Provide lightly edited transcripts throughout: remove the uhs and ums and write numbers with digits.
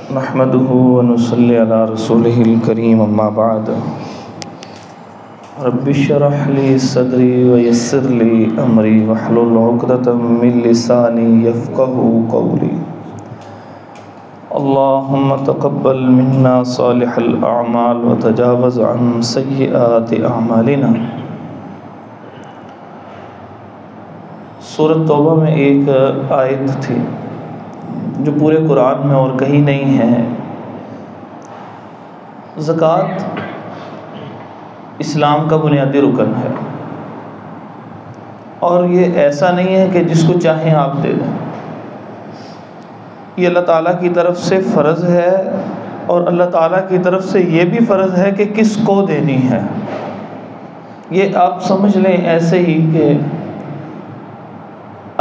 نحمده ونصلي على رسوله الكريم اما بعد رب اشرح لي صدري ويسر لي امري واحلل عقدة من لساني يفقهوا قولي اللهم تقبل منا صالح الاعمال وتجاوز عن سيئات اعمالنا۔ سورۃ توبہ میں ایک آیت تھی جو پورے قرآن میں اور کہیں نہیں ہے۔ زکوٰۃ اسلام کا بنیادی رکن ہے، اور یہ ایسا نہیں ہے کہ جس کو چاہیں آپ دے دیں۔ یہ اللہ تعالیٰ کی طرف سے فرض ہے، اور اللہ تعالیٰ کی طرف سے یہ بھی فرض ہے کہ کس کو دینی ہے۔ یہ آپ سمجھ لیں ایسے ہی کہ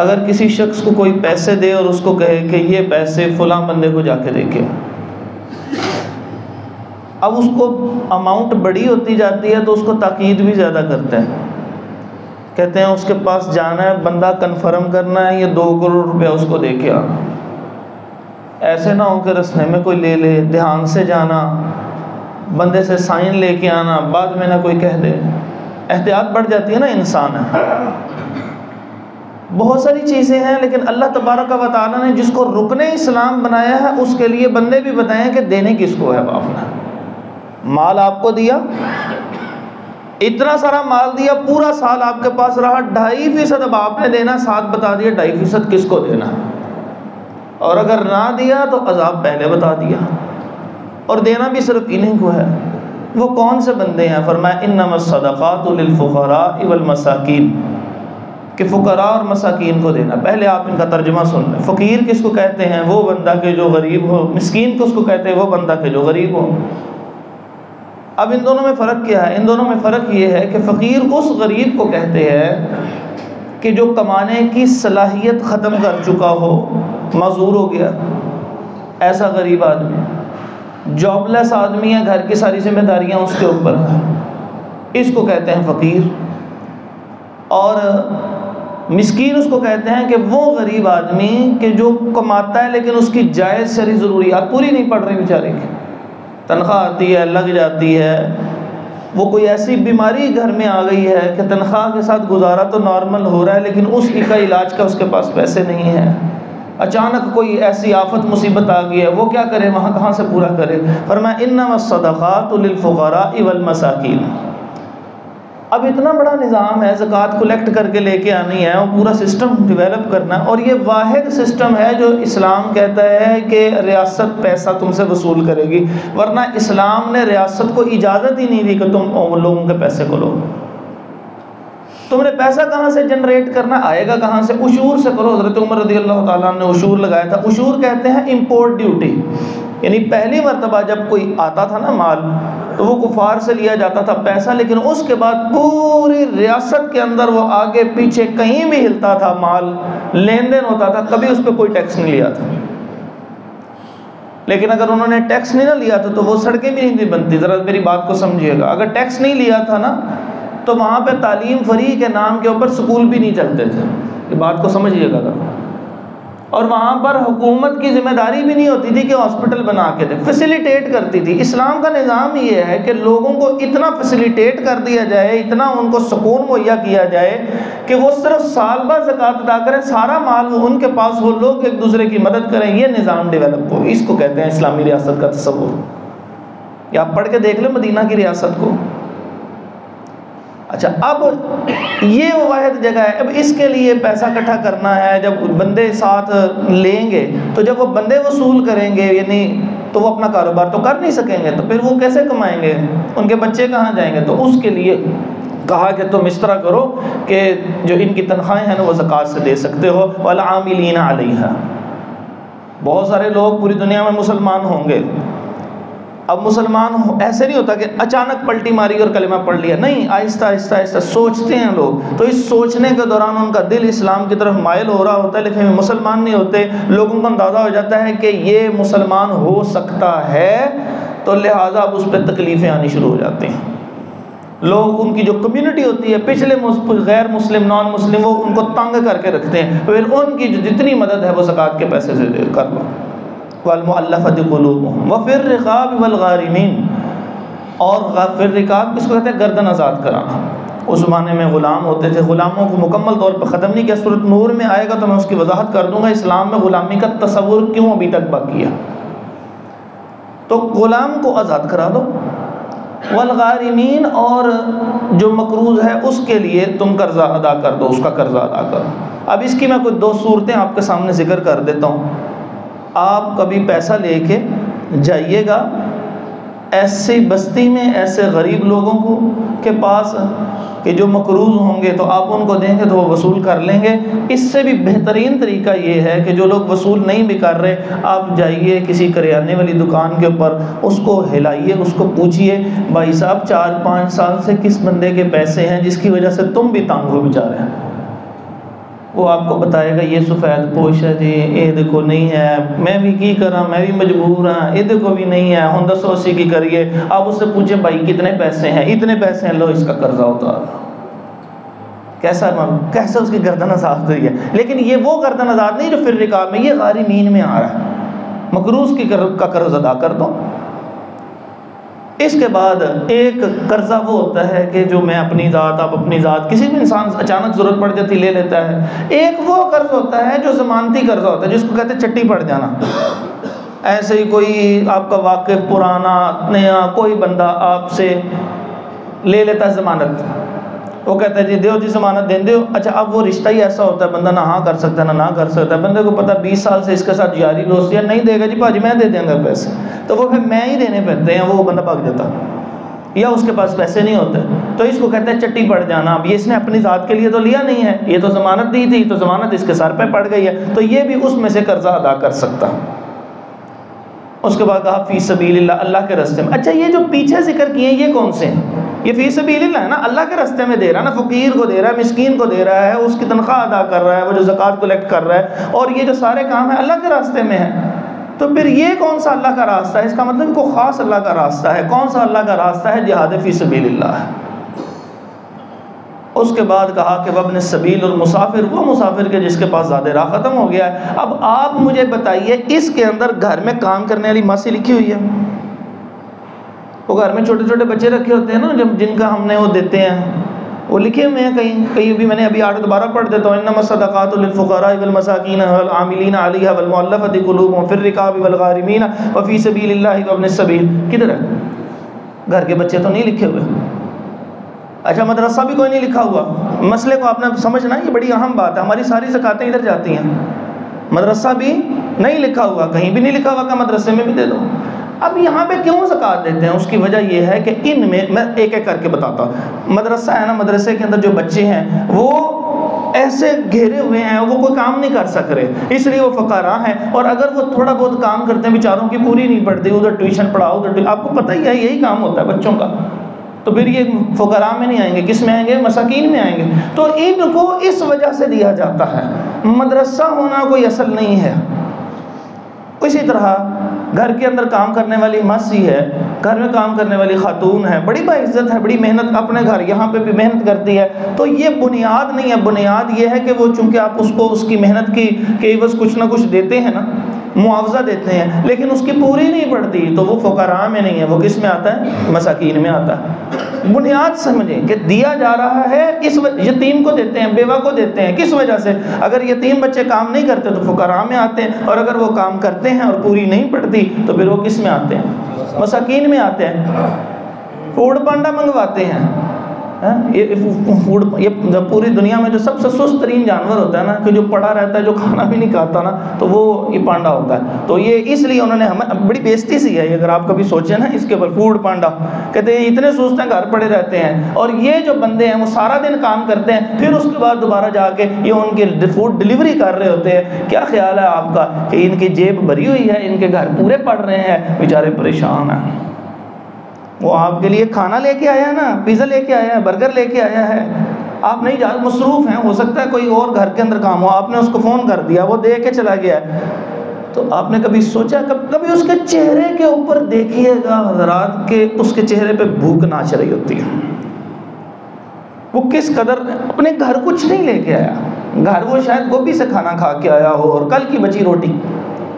اگر کسی شخص کو کوئی پیسے دے اور اس کو کہے کہ یہ پیسے فلاں بندے کو جا کے دے کے، اب اس کو اماؤنٹ بڑی ہوتی جاتی ہے تو اس کو تاکید بھی زیادہ کرتے ہیں، کہتے ہیں اس کے پاس جانا ہے، بندہ کنفرم کرنا ہے، یہ 2 کروڑ روپیہ اس کو دے کے آنا۔ ایسے نہ ہو کہ رستے میں کوئی لے لے، دھیان سے جانا، بندے سے سائن لے کے آنا، بعد میں نہ کوئی کہہ دے۔ احتیاط بڑھ جاتی ہے نا انسان ہے۔ بہت ساری چیزیں ہیں، لیکن اللہ تبارک و تعالیٰ نے جس کو رکن اسلام بنایا ہے اس کے لیے بندے بھی بتائیں کہ دینے کس کو ہے۔ باپ نے مال آپ کو دیا، اتنا سارا مال دیا، پورا سال آپ کے پاس رہا، 2.5% اب آپ نے دینا، ساتھ بتا دیا 2.5% کس کو دینا، اور اگر نہ دیا تو عذاب پہلے بتا دیا، اور دینا بھی صرف انہیں کو ہے۔ وہ کون سے بندے ہیں؟ فرمایا انما الصدقات للفقراء والمساکین، کہ فقراء اور مساکین کو دینا۔ پہلے آپ ان کا ترجمہ سن لیں۔ فقیر کس کو کہتے ہیں؟ وہ بندہ کہ جو غریب ہو۔ مسکین کس کو کہتے ہیں؟ وہ بندہ کہ جو غریب ہو۔ اب ان دونوں میں فرق کیا ہے؟ ان دونوں میں فرق یہ ہے کہ فقیر اس غریب کو کہتے ہیں کہ جو کمانے کی صلاحیت ختم کر چکا ہو، معذور ہو گیا، ایسا غریب آدمی، جاب لیس آدمی ہے، گھر کی ساری ذمہ داریاں اس کے اوپر ہیں، اس کو کہتے ہیں فقیر۔ اور مسکین اس کو کہتے ہیں کہ وہ غریب آدمی کہ جو کماتا ہے لیکن اس کی جائز شرعی ضروریات پوری نہیں پڑ رہی بیچارے کی، تنخواہ آتی ہے، لگ جاتی ہے، وہ کوئی ایسی بیماری گھر میں آ گئی ہے کہ تنخواہ کے ساتھ گزارا تو نارمل ہو رہا ہے، لیکن اس کی کا علاج کا اس کے پاس پیسے نہیں ہیں۔ اچانک کوئی ایسی آفت مصیبت آ گئی ہے، وہ کیا کرے؟ وہاں کہاں سے پورا کرے؟ فرمایا انما الصدقات للفقراء والمساکین۔ اب اتنا بڑا نظام ہے، زکوٰۃ کلیکٹ کر کے لے کے آنی ہے، اور پورا سسٹم ڈیولپ کرنا ہے، اور یہ واحد سسٹم ہے جو اسلام کہتا ہے کہ ریاست پیسہ تم سے وصول کرے گی، ورنہ اسلام نے ریاست کو اجازت ہی نہیں دی کہ تم لوگوں کے پیسے کو لو۔ تم نے پیسہ کہاں سے جنریٹ کرنا؟ آئے گا کہاں سے؟ عشور سے کرو۔ حضرت عمر رضی اللہ تعالیٰ نے عشور لگایا تھا۔ عشور کہتے ہیں امپورٹ ڈیوٹی، یعنی پہلی مرتبہ جب کوئی آتا تھا نا مال تو وہ کفار سے لیا جاتا تھا پیسہ، لیکن اس کے بعد پوری ریاست کے اندر وہ آگے پیچھے کہیں بھی ہلتا تھا، مال لین دین ہوتا تھا، کبھی اس پہ کوئی ٹیکس نہیں لیا تھا۔ لیکن اگر انہوں نے ٹیکس نہیں نہ لیا تھا تو وہ سڑکیں بھی نہیں تھی بنتی۔ ذرا میری بات کو سمجھیے گا، اگر ٹیکس نہیں لیا تھا نا تو وہاں پہ تعلیم فری کے نام کے اوپر سکول بھی نہیں چلتے تھے۔ یہ بات کو سمجھیے گا۔ اور وہاں پر حکومت کی ذمہ داری بھی نہیں ہوتی تھی کہ ہاسپٹل بنا کے دے، فیسیلیٹیٹ کرتی تھی۔ اسلام کا نظام یہ ہے کہ لوگوں کو اتنا فیسیلیٹیٹ کر دیا جائے، اتنا ان کو سکون مہیا کیا جائے کہ وہ صرف سال بعد زکوٰۃ ادا کریں، سارا مال وہ ان کے پاس ہو، لوگ ایک دوسرے کی مدد کریں، یہ نظام ڈیولپ ہو۔ اس کو کہتے ہیں اسلامی ریاست کا تصور۔ یا آپ پڑھ کے دیکھ لیں مدینہ کی ریاست کو۔ اچھا، اب یہ وہ واحد جگہ ہے۔ اب اس کے لیے پیسہ اکٹھا کرنا ہے، جب بندے ساتھ لیں گے تو جب وہ بندے وصول کریں گے، یعنی تو وہ اپنا کاروبار تو کر نہیں سکیں گے، تو پھر وہ کیسے کمائیں گے؟ ان کے بچے کہاں جائیں گے؟ تو اس کے لیے کہا کہ تم اس طرح کرو کہ جو ان کی تنخواہیں ہیں نا وہ زکوٰۃ سے دے سکتے ہو۔ والعاملین علیہا، بہت سارے لوگ پوری دنیا میں مسلمان ہوں گے۔ اب مسلمان ایسے نہیں ہوتا کہ اچانک پلٹی ماری اور کلمہ پڑھ لیا، نہیں، آہستہ آہستہ آہستہ سوچتے ہیں لوگ۔ تو اس سوچنے کے دوران ان کا دل اسلام کی طرف مائل ہو رہا ہوتا ہے، لیکن مسلمان نہیں ہوتے۔ لوگوں کو اندازہ ہو جاتا ہے کہ یہ مسلمان ہو سکتا ہے، تو لہٰذا اب اس پہ تکلیفیں آنی شروع ہو جاتی ہیں۔ لوگ ان کی جو کمیونٹی ہوتی ہے، پچھلے غیر مسلم، نان مسلم، وہ ان کو تنگ کر کے رکھتے ہیں، پھر ان کی جو جتنی مدد ہے وہ زکوٰۃ کے پیسے سے کر لو۔ والمؤلفۃ قلوبہم وفی الرقاب والغارمین، اور فی الرقاب کس کو کہتے ہیں؟ گردن آزاد کرانا۔ اس زمانے میں غلام ہوتے تھے، غلاموں کو مکمل طور پر ختم نہیں کیا، سورۃ نور میں آئے گا تو میں اس کی وضاحت کر دوں گا اسلام میں غلامی کا تصور کیوں ابھی تک باقی ہے۔ تو غلام کو آزاد کرا دو، والغارمین، اور جو مقروض ہے اس کے لیے تم قرضہ ادا کر دو، اس کا قرضہ ادا کرو۔ اب اس کی میں کچھ دو صورتیں آپ کے سامنے ذکر کر دیتا ہوں۔ آپ کبھی پیسہ لے کے جائیے گا ایسی بستی میں، ایسے غریب لوگوں کو کے پاس کہ جو مقروض ہوں گے، تو آپ ان کو دیں گے تو وہ وصول کر لیں گے۔ اس سے بھی بہترین طریقہ یہ ہے کہ جو لوگ وصول نہیں بھی کر رہے، آپ جائیے کسی کریانے والی دکان کے اوپر، اس کو ہلائیے، اس کو پوچھئے بھائی صاحب 4-5 سال سے کس بندے کے پیسے ہیں جس کی وجہ سے تم بھی تنگ ہو بیچارے ہیں؟ وہ آپ کو بتائے گا یہ سفید پوش ہے جی، یہ دیکھو نہیں ہے، میں بھی کی کرا، میں بھی مجبور ہاں، یہ دیکھو بھی نہیں ہے، ہوں 180 کی کریے۔ آپ اس سے پوچھیں بھائی کتنے پیسے ہیں؟ اتنے پیسے ہیں، لو اس کا قرضہ ہوتا ہے۔ کیسا اس کی گردن آزاد ہوئی ہے۔ لیکن یہ وہ گردن آزاد نہیں جو فی الرقاب میں، یہ غارمین میں آ رہا ہے، مقروض کا قرض ادا کر دو۔ اس کے بعد ایک قرضہ وہ ہوتا ہے کہ جو میں اپنی ذات، آپ اپنی ذات، کسی بھی انسان اچانک ضرورت پڑ جاتی لے لیتا ہے۔ ایک وہ قرض ہوتا ہے جو ضمانتی قرضہ ہوتا ہے، جس کو کہتے ہیں چٹی پڑ جانا۔ ایسے ہی کوئی آپ کا واقف پرانا نیا کوئی بندہ آپ سے لے لیتا ہے ضمانت، وہ کہتا ہے جی دیو جی ضمانت دیں دیو۔ اچھا اب وہ رشتہ ہی ایسا ہوتا ہے بندہ نہ ہاں کر سکتا ہے نہ کر سکتا ہے، بندے کو پتہ 20 سال سے اس کے ساتھ یاری دوستی ہے، نہیں دے گا جی بھاجی میں دے دیں گا پیسے، تو وہ پھر میں ہی دینے پڑتے ہیں، وہ بندہ بھاگ جاتا یا اس کے پاس پیسے نہیں ہوتے، تو اس کو کہتے ہیں چٹی پڑ جانا۔ اب یہ اس نے اپنی ذات کے لیے تو لیا نہیں ہے، یہ تو ضمانت دی تھی، تو ضمانت اس کے سر پہ پڑ گئی ہے، تو یہ بھی اس میں سے قرضہ ادا کر سکتا۔ اس کے بعد کہا فی سبیل اللہ، اللہ کے راستے میں۔ اچھا یہ جو پیچھے ذکر کیے یہ کون سے ہیں؟ یہ فی سبیل اللہ ہے نا، اللہ کے راستے میں دے رہا ہے نا، فقیر کو دے رہا ہے، مسکین کو دے رہا ہے، اس کی تنخواہ ادا کر رہا ہے، وہ جو زکوٰۃ کلیکٹ کر رہا ہے، اور یہ جو سارے کام ہیں اللہ کے راستے میں ہیں۔ تو پھر یہ کون سا اللہ کا راستہ ہے؟ اس کا مطلب کوئی خاص اللہ کا راستہ ہے۔ کون سا اللہ کا راستہ ہے؟ جہاد فی سبیل اللہ ہے۔ اس کے بعد کہا کہ وابن السبیل، اور مسافر وہ مسافر کے جس کے پاس زیادہ راہ ختم ہو گیا ہے۔ اب آپ مجھے بتائیے اس کے اندر گھر میں کام کرنے والی ماسی لکھی ہوئی ہے؟ وہ گھر میں چھوٹے چھوٹے بچے رکھے ہوتے ہیں نا، جن کا ہم نے وہ دیتے ہیں، وہ لکھے ہوئے ہیں کہیں بھی۔ میں نے ابھی آٹھ دوبارہ پڑھ دیتا ہوں، انما الصدقات للفقراء والمساکین والعاملین علیہا والمؤلفۃ قلوبہم فی الرقاب والغارمین وفی سبیل اللہ وابن السبیل۔ کدھر ہے؟ گھر کے بچے تو نہیں لکھے ہوئے۔ اچھا مدرسہ بھی کوئی نہیں لکھا ہوا۔ مسئلے کو آپ نے سمجھنا، یہ بڑی اہم بات ہے، ہماری ساری زکاتیں ادھر جاتی ہیں، مدرسہ بھی نہیں لکھا ہوا، کہیں بھی نہیں لکھا ہوا کہ مدرسے میں بھی دے دو۔ اب یہاں پہ کیوں زکوٰۃ دیتے ہیں؟ اس کی وجہ یہ ہے کہ ان میں ایک ایک کر کے بتاتا ہوں۔ مدرسہ ہے نا، مدرسے کے اندر جو بچے ہیں وہ ایسے گھیرے ہوئے ہیں، وہ کوئی کام نہیں کر سک رہے، اس لیے وہ فقراء ہیں، اور اگر وہ تھوڑا بہت کام کرتے ہیں بیچاروں کی پوری نہیں پڑتی، ادھر ٹیوشن پڑھاؤ ادھر، آپ کو پتہ ہی ہے یہی کام ہوتا ہے بچوں کا، تو پھر یہ فقراء میں نہیں آئیں گے، کس میں آئیں گے؟ مساکین میں آئیں گے۔ تو ان کو اس وجہ سے دیا جاتا ہے، مدرسہ ہونا کوئی اصل نہیں ہے۔ اسی طرح گھر کے اندر کام کرنے والی ماسی ہے، گھر میں کام کرنے والی خاتون ہے، بڑی باعزت ہے، بڑی محنت، اپنے گھر یہاں پہ بھی محنت کرتی ہے، تو یہ بنیاد نہیں ہے۔ بنیاد یہ ہے کہ وہ چونکہ آپ اس کو اس کی محنت کی عوض کچھ نہ کچھ دیتے ہیں نا، معاوضہ دیتے ہیں، لیکن اس کی پوری نہیں پڑتی، تو وہ فقراء میں نہیں ہے، وہ کس میں آتا ہے؟ مساکین میں آتا ہے۔ بنیاد سمجھیں کہ دیا جا رہا ہے، اس یتیم کو دیتے ہیں، بیوہ کو دیتے ہیں، کس وجہ سے؟ اگر یتیم بچے کام نہیں کرتے تو فقراء میں آتے ہیں، اور اگر وہ کام کرتے ہیں اور پوری نہیں پڑتی تو پھر وہ کس میں آتے ہیں؟ مساکین میں آتے ہیں۔ فوڈ پانڈا منگواتے ہیں، یہ پوری دنیا میں جو سب سے سست ترین جانور ہوتا ہے نا، کہ جو پڑا رہتا ہے، جو کھانا بھی نہیں کھاتا نا، تو وہ یہ پانڈا ہوتا ہے۔ تو یہ اس لیے انہوں نے ہمیں بڑی بےزتی سی ہے، اگر آپ کبھی سوچیں نا اس کے اوپر، فوڈ پانڈا کہتے ہیں اتنے سست ہیں، گھر پڑے رہتے ہیں، اور یہ جو بندے ہیں وہ سارا دن کام کرتے ہیں، پھر اس کے بعد دوبارہ جا کے یہ ان کی فوڈ ڈلیوری کر رہے ہوتے ہیں۔ کیا خیال ہے آپ کا کہ ان کی جیب بھری ہوئی ہے، ان کے گھر پورے پڑ رہے ہیں، بیچارے پریشان ہیں۔ وہ آپ کے لیے کھانا لے کے آیا ہے نا، پیزا لے کے آیا ہے، برگر لے کے آیا ہے، آپ نہیں جا، مصروف ہیں، ہو سکتا ہے کوئی اور گھر کے اندر کام ہو، آپ نے اس کو فون کر دیا، وہ دے کے چلا گیا ہے، تو آپ نے کبھی سوچا، کبھی اس کے چہرے کے اوپر دیکھیے گا حضرات کہ اس کے چہرے پہ بھوک ناچ رہی ہوتی ہے، وہ کس قدر اپنے گھر کچھ نہیں لے کے آیا، گھر وہ شاید گوبھی سے کھانا کھا کے آیا ہو اور کل کی بچی روٹی،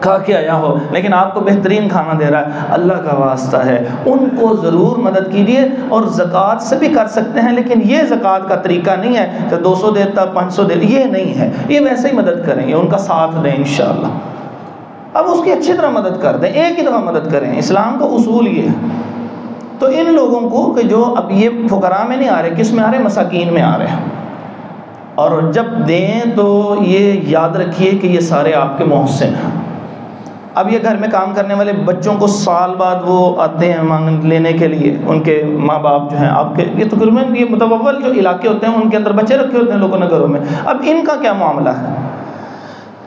کھا کے آیا ہو لیکن آپ کو بہترین کھانا دے رہا ہے، اللہ کا واسطہ ہے ان کو ضرور مدد کیجیے۔ اور زکوٰۃ سے بھی کر سکتے ہیں، لیکن یہ زکوٰۃ کا طریقہ نہیں ہے کہ 200 دیتا 500 دیتا، یہ نہیں ہے، یہ ویسے ہی مدد کریں، یہ ان کا ساتھ دیں انشاءاللہ۔ اب اس کی اچھی طرح مدد کر دیں، ایک ہی دفعہ مدد کریں، اسلام کا اصول یہ ہے۔ تو ان لوگوں کو کہ جو اب یہ فقراء میں نہیں آ رہے، کس میں آ رہے؟ مساکین میں آ رہے ہیں۔ اور جب دیں تو یہ یاد رکھیے کہ یہ سارے آپ کے محسن ہیں۔ اب یہ گھر میں کام کرنے والے بچوں کو سال بعد وہ آتے ہیں مانگ لینے کے لیے، ان کے ماں باپ جو ہیں آپ کے، یہ تقریباً یہ متوول جو علاقے ہوتے ہیں ان کے اندر بچے رکھے ہوتے ہیں لوگوں نے گھروں میں۔ اب ان کا کیا معاملہ ہے؟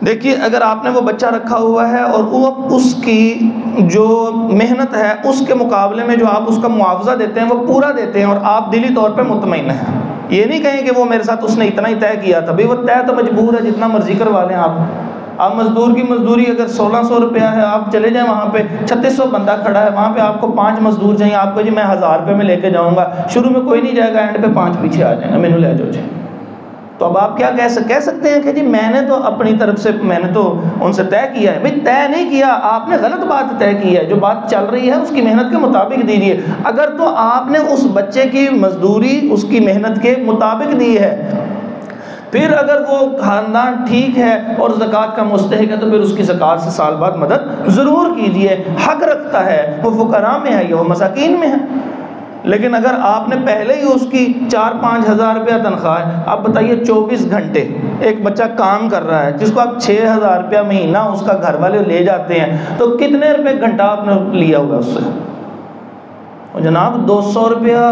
دیکھیے اگر آپ نے وہ بچہ رکھا ہوا ہے اور وہ اس کی جو محنت ہے اس کے مقابلے میں جو آپ اس کا معاوضہ دیتے ہیں وہ پورا دیتے ہیں اور آپ دلی طور پہ مطمئن ہیں، یہ نہیں کہیں کہ وہ میرے ساتھ اس نے اتنا ہی طے کیا تھا، بھئی وہ طے تو مجبور ہے جتنا مرضی کروا لیں آپ مزدور کی مزدوری اگر 1600 روپیہ ہے، آپ چلے جائیں وہاں پہ 3600 بندہ کھڑا ہے، وہاں پہ آپ کو 5 مزدور چاہیے، آپ کو جی میں 1000 روپے میں لے کے جاؤں گا، شروع میں کوئی نہیں جائے گا، اینڈ پہ 5 پیچھے آ جائیں گا، مینو لے جاؤ جی۔ تو اب آپ کیا کہہ سکتے ہیں کہ جی میں نے تو اپنی طرف سے میں نے تو ان سے طے کیا ہے؟ بھئی طے نہیں کیا، آپ نے غلط بات طے کی ہے، جو بات چل رہی ہے اس کی محنت کے مطابق دیجیے۔ اگر تو آپ نے اس بچے کی مزدوری اس کی محنت کے مطابق دی ہے، پھر اگر وہ خاندان ٹھیک ہے اور زکوٰۃ کا مستحق ہے تو پھر اس کی زکوٰۃ سے سال بعد مدد ضرور کیجیے، حق رکھتا ہے، وہ فقراء میں ہے یا وہ مساکین میں ہے۔ لیکن اگر آپ نے پہلے ہی اس کی 4-5 ہزار روپیہ تنخواہ ہے، آپ بتائیے 24 گھنٹے ایک بچہ کام کر رہا ہے جس کو آپ 6000 روپیہ مہینہ اس کا گھر والے لے جاتے ہیں، تو کتنے روپے گھنٹہ آپ نے لیا ہوگا اس سے؟ جناب 200 روپیہ،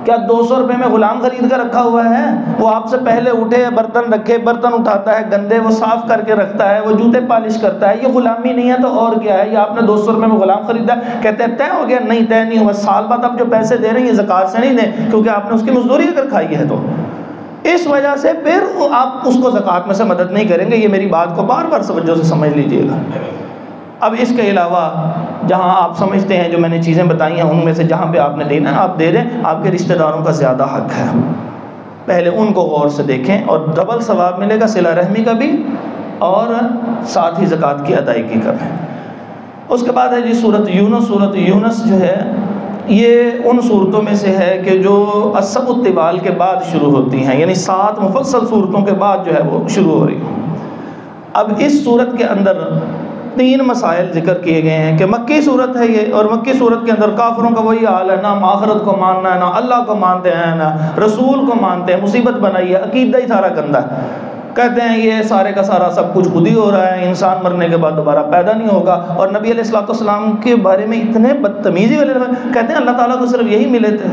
کیا 200 روپے میں غلام خرید کر رکھا ہوا ہے؟ وہ آپ سے پہلے اٹھے، برتن رکھے، برتن اٹھاتا ہے گندے، وہ صاف کر کے رکھتا ہے، وہ جوتے پالش کرتا ہے، یہ غلامی نہیں ہے تو اور کیا ہے؟ یہ آپ نے 200 روپے میں غلام خریدا، کہتے ہیں طے ہو گیا؟ نہیں طے نہیں ہوا، سال بعد آپ جو پیسے دے رہے ہیں یہ زکوٰۃ سے نہیں دیں کیونکہ آپ نے اس کی مزدوری اگر کھائی ہے، تو اس وجہ سے پھر آپ اس کو زکوٰۃ میں سے مدد نہیں کریں گے۔ یہ میری بات کو بار بار توجہ سے سمجھ لیجئے گا۔ اب اس کے علاوہ جہاں آپ سمجھتے ہیں جو میں نے چیزیں بتائی ہیں ان میں سے جہاں پہ آپ نے دینا ہے آپ دے دیں، آپ کے رشتہ داروں کا زیادہ حق ہے، پہلے ان کو غور سے دیکھیں اور ڈبل ثواب ملے گا صلہ رحمی کا بھی اور ساتھ ہی زکوٰۃ کی ادائیگی کا بھی۔ اس کے بعد ہے جی سورۃ یونس جو ہے یہ ان صورتوں میں سے ہے کہ جو السبع الطوال کے بعد شروع ہوتی ہیں، یعنی 7 مفصل صورتوں کے بعد جو ہے وہ شروع ہو رہی ہیں۔ اب اس صورت کے اندر 3 مسائل ذکر کیے گئے ہیں کہ مکی صورت ہے یہ، اور مکی صورت کے اندر کافروں کا وہی حال ہے، نہ آخرت کو ماننا ہے، نہ اللہ کو مانتے ہیں، نہ رسول کو مانتے ہیں، مصیبت بنائی ہے، عقیدہ ہی سارا گندا ہے، کہتے ہیں یہ سارے کا سارا سب کچھ خود ہی ہو رہا ہے، انسان مرنے کے بعد دوبارہ پیدا نہیں ہوگا، اور نبی علیہ الصلوۃ والسلام کے بارے میں اتنے بدتمیزی والے لفظ کہتے ہیں اللہ تعالیٰ کو صرف یہی ملے تھے،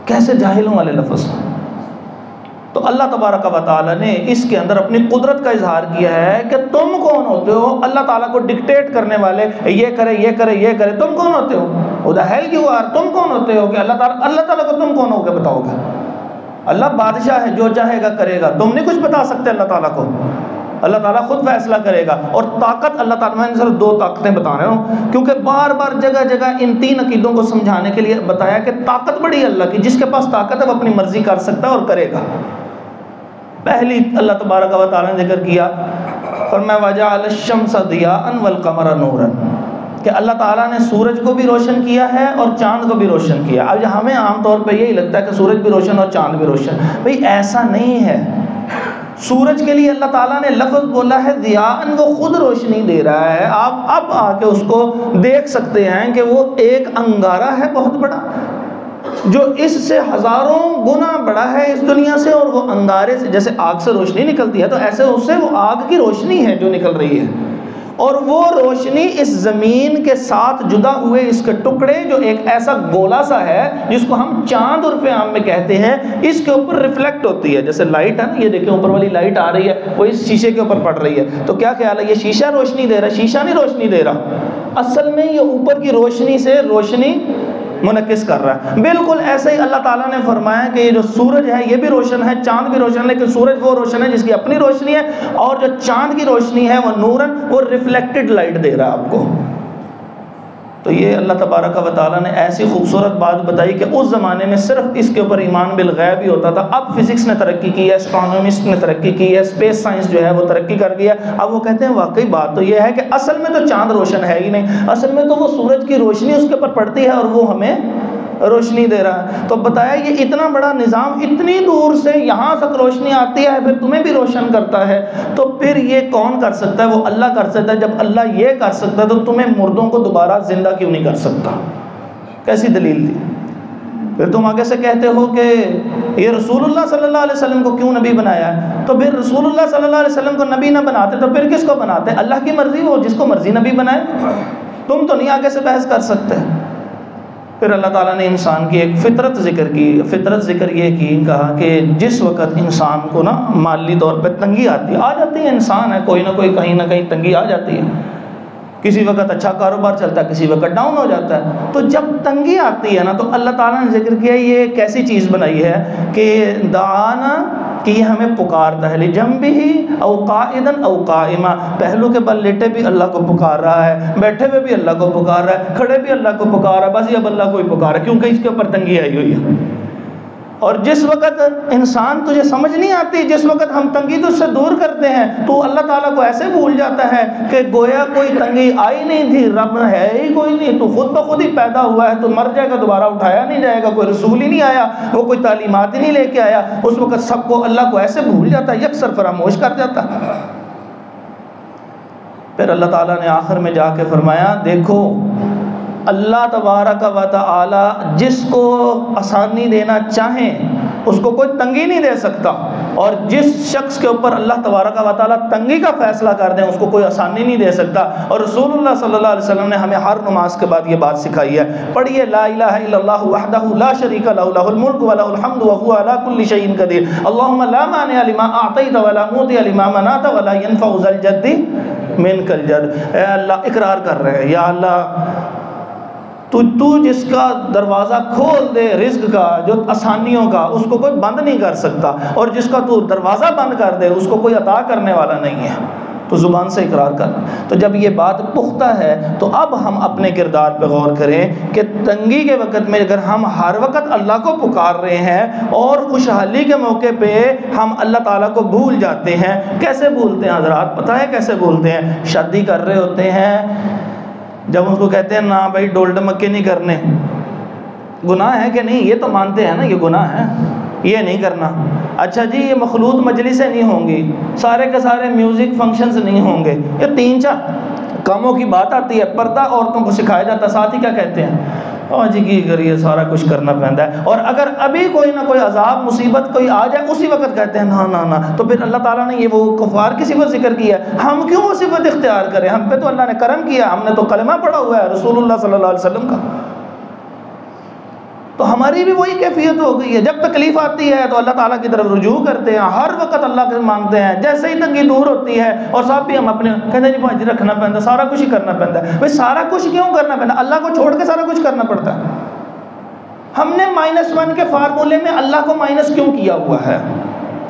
کیسے جاہلوں والے لفظ۔ تو اللہ تبارک و تعالیٰ نے اس کے اندر اپنی قدرت کا اظہار کیا ہے کہ تم کون ہوتے ہو اللہ تعالیٰ کو ڈکٹیٹ کرنے والے، یہ کرے یہ کرے یہ کرے، تم کون ہوتے ہو؟ وہ دا ہیل یو آر، تم کون ہوتے ہو کہ اللہ تعالیٰ کو تم کون ہو کے بتاؤ گے؟ اللہ بادشاہ ہے، جو چاہے گا کرے گا، تم نہیں کچھ بتا سکتے اللہ تعالیٰ کو، اللہ تعالیٰ خود فیصلہ کرے گا۔ اور طاقت اللہ تعالیٰ، میں نے صرف 2 طاقتیں بتا رہا ہوں کیونکہ بار بار جگہ جگہ ان 3 عقیدوں کو سمجھانے کے لیے بتایا کہ طاقت بڑی ہے اللہ کی، جس کے پاس طاقت ہے وہ اپنی مرضی کر سکتا ہے اور کرے گا۔ پہلی اللہ تبارک و تعالیٰ نے ذکر کیا، فرمایا وَجَعَلَ الشَّمْسَ ضِيَاءً وَالْقَمَرَ نُورًا، کہ اللہ تعالیٰ نے سورج کو بھی روشن کیا ہے اور چاند کو بھی روشن کیا۔ اب ہمیں عام طور پہ یہی لگتا ہے کہ سورج بھی روشن اور چاند بھی روشن، بھئی ایسا نہیں ہے۔ سورج کے لیے اللہ تعالیٰ نے لفظ بولا ہے ضیاءً، وہ خود روشنی دے رہا ہے، آپ اب آ کے اس کو دیکھ سکتے ہیں کہ وہ ایک انگارہ ہے بہت بڑا جو اس سے ہزاروں گنا بڑا ہے اس دنیا سے، اور وہ انگارے سے جیسے آگ سے روشنی نکلتی ہے تو ایسے اس سے وہ آگ کی روشنی ہے جو نکل رہی ہے، اور وہ روشنی اس زمین کے ساتھ جدا ہوئے اس کے ٹکڑے جو ایک ایسا گولا سا ہے جس کو ہم چاند عرف عام میں کہتے ہیں، اس کے اوپر ریفلیکٹ ہوتی ہے، جیسے لائٹ ہے نا، یہ دیکھیں اوپر والی لائٹ آ رہی ہے وہ اس شیشے کے اوپر پڑ رہی ہے، تو کیا خیال ہے یہ شیشہ روشنی دے رہا ہے؟ شیشہ نہیں روشنی دے رہا، اصل میں یہ اوپر کی روشنی سے روشنی منعکس کر رہا ہے۔ بالکل ایسے ہی اللہ تعالیٰ نے فرمایا کہ یہ جو سورج ہے یہ بھی روشن ہے، چاند بھی روشن ہے، لیکن سورج وہ روشن ہے جس کی اپنی روشنی ہے، اور جو چاند کی روشنی ہے وہ نورن، وہ ریفلیکٹڈ لائٹ دے رہا ہے آپ کو۔ تو یہ اللہ تبارک و تعالیٰ نے ایسی خوبصورت بات بتائی کہ اس زمانے میں صرف اس کے اوپر ایمان بالغیب ہی ہوتا تھا. اب فزکس نے ترقی کی ہے, اسٹرانومسٹ نے ترقی کی ہے, اسپیس سائنس جو ہے وہ ترقی کر گیا. اب وہ کہتے ہیں واقعی بات تو یہ ہے کہ اصل میں تو چاند روشن ہے ہی نہیں, اصل میں تو وہ سورج کی روشنی اس کے اوپر پڑتی ہے اور وہ ہمیں روشنی دے رہا ہے. تو بتایا یہ اتنا بڑا نظام, اتنی دور سے یہاں تک روشنی آتی ہے, پھر تمہیں بھی روشن کرتا ہے, تو پھر یہ کون کر سکتا ہے؟ وہ اللہ کر سکتا ہے. جب اللہ یہ کر سکتا ہے تو تمہیں مردوں کو دوبارہ زندہ کیوں نہیں کر سکتا؟ کیسی دلیل دی؟ پھر تم آگے سے کہتے ہو کہ یہ رسول اللہ صلی اللہ علیہ وسلم کو کیوں نبی بنایا ہے؟ تو پھر رسول اللہ صلی اللہ علیہ وسلم کو نبی نہ بناتے تو پھر کس کو بناتے؟ اللہ کی مرضی, وہ جس کو مرضی نبی بنائے. تم تو نہیں آگے سے بحث کر سکتے. پھر اللہ تعالیٰ نے انسان کی ایک فطرت ذکر کی. فطرت ذکر یہ کی, کہا کہ جس وقت انسان کو نا مالی طور پہ تنگی آتی ہے, انسان ہے, کوئی نہ کوئی کہیں نہ کہیں تنگی آ جاتی ہے. کسی وقت اچھا کاروبار چلتا ہے, کسی وقت ڈاؤن ہو جاتا ہے. تو جب تنگی آتی ہے نا تو اللہ تعالیٰ نے ذکر کیا یہ کیسی چیز بنائی ہے کہ دعانا, کہ یہ ہمیں پکارتا ہے, لجنبہ او قائدن او قائما, پہلو کے بل لیٹے بھی اللہ کو پکار رہا ہے, بیٹھے ہوئے بھی اللہ کو پکار رہا ہے, کھڑے بھی اللہ کو پکار رہا ہے, بس یہ اب اللہ کو ہی پکار رہا ہے کیونکہ اس کے اوپر تنگی آئی ہوئی ہے. اور جس وقت انسان تجھے سمجھ نہیں آتی, جس وقت ہم تنگی تجھ سے دور کرتے ہیں, تو اللہ تعالیٰ کو ایسے بھول جاتا ہے کہ گویا کوئی تنگی آئی نہیں تھی, رب ہے ہی کوئی نہیں, تو خود بخود ہی پیدا ہوا ہے, تو مر جائے گا, دوبارہ اٹھایا نہیں جائے گا, کوئی رسول ہی نہیں آیا, وہ کوئی تعلیمات ہی نہیں لے کے آیا. اس وقت سب کو اللہ کو ایسے بھول جاتا ہے, یکسر فراموش کر جاتا. پھر اللہ تعالیٰ نے آخر میں جا کے فرمایا, دیکھو اللہ تبارک و تعالی جس کو آسانی دینا چاہیں اس کو کوئی تنگی نہیں دے سکتا, اور جس شخص کے اوپر اللہ تبارک و تعالی تنگی کا فیصلہ کر دیں اس کو کوئی آسانی نہیں دے سکتا. اور رسول اللہ صلی اللہ علیہ وسلم نے ہمیں ہر نماز کے بعد یہ بات سکھائی ہے, پڑھیے لا الہ الا اللہ وحدہ لا شریک لہ لہ الملک ولہ الحمد وہو علی کل شیء قدیر اللہم لا مانع لما اعطیت ولا معطی لما منعت ولا ينفع ذا الجد منک الجد. اے اللہ اقرار کر رہے ہیں, یا اللہ تو جس کا دروازہ کھول دے رزق کا, جو آسانیوں کا, اس کو کوئی بند نہیں کر سکتا, اور جس کا تو دروازہ بند کر دے اس کو کوئی عطا کرنے والا نہیں ہے. تو زبان سے اقرار کرنا. تو جب یہ بات پختہ ہے تو اب ہم اپنے کردار پہ غور کریں کہ تنگی کے وقت میں اگر ہم ہر وقت اللہ کو پکار رہے ہیں اور خوشحالی کے موقع پہ ہم اللہ تعالیٰ کو بھول جاتے ہیں. کیسے بھولتے ہیں حضرات؟ پتہ ہے کیسے بھولتے ہیں؟ شادی کر رہے ہوتے ہیں, جب اس کو کہتے ہیں نا بھائی ڈول ڈمکے نہیں کرنے, گناہ ہے کہ نہیں؟ یہ تو مانتے ہیں نا یہ گناہ ہے, یہ نہیں کرنا. اچھا جی یہ مخلوط مجلسیں نہیں ہوں گی, سارے کے سارے میوزک فنکشنز نہیں ہوں گے, یہ 3-4 کاموں کی بات آتی ہے, پردہ عورتوں کو سکھایا جاتا ہے. ساتھ ہی کیا کہتے ہیں, ہاں جی کی کریے سارا کچھ کرنا پڑتا ہے. اور اگر ابھی کوئی نہ کوئی عذاب مصیبت کوئی آ جائے اسی وقت کہتے ہیں نا نا نا. تو پھر اللہ تعالیٰ نے یہ وہ کفار کی صفت ذکر کیا, ہم کیوں وہ صفت اختیار کریں؟ ہم پہ تو اللہ نے کرم کیا, ہم نے تو کلمہ پڑھا ہوا ہے رسول اللہ صلی اللہ علیہ وسلم کا. تو ہماری بھی وہی کیفیت ہو گئی ہے, جب تکلیف آتی ہے تو اللہ تعالیٰ کی طرف رجوع کرتے ہیں, ہر وقت اللہ کے مانگتے ہیں. جیسے ہی تنگی دور ہوتی ہے اور صاحب بھی ہم اپنے کہتے ہیں جی بھائی رکھنا پڑتا ہے, سارا کچھ ہی کرنا پڑتا ہے. بھائی سارا کچھ کیوں کرنا پڑتا ہے؟ اللہ کو چھوڑ کے سارا کچھ کرنا پڑتا ہے. ہم نے -1 کے فارمولے میں اللہ کو مائنس کیوں کیا ہوا ہے؟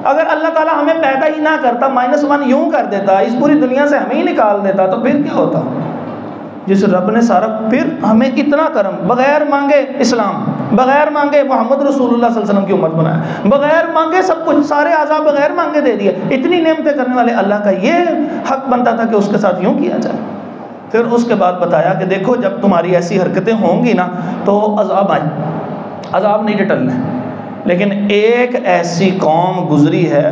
اگر اللہ تعالیٰ ہمیں پیدا ہی نہ کرتا, -1 یوں کر دیتا, اس پوری دنیا سے ہمیں ہی نکال دیتا, تو پھر کیا ہوتا؟ جس رب نے سارا, پھر ہمیں اتنا کرم, بغیر مانگے اسلام, بغیر مانگے محمد رسول اللہ صلی اللہ علیہ وسلم کی امت بنایا, بغیر مانگے سب کچھ, سارے عذاب بغیر مانگے دے دیے. اتنی نعمتیں کرنے والے اللہ کا یہ حق بنتا تھا کہ اس کے ساتھ یوں کیا جائے. پھر اس کے بعد بتایا کہ دیکھو جب تمہاری ایسی حرکتیں ہوں گی نا تو عذاب آئیں, عذاب نہیں ٹلنے. لیکن ایک ایسی قوم گزری ہے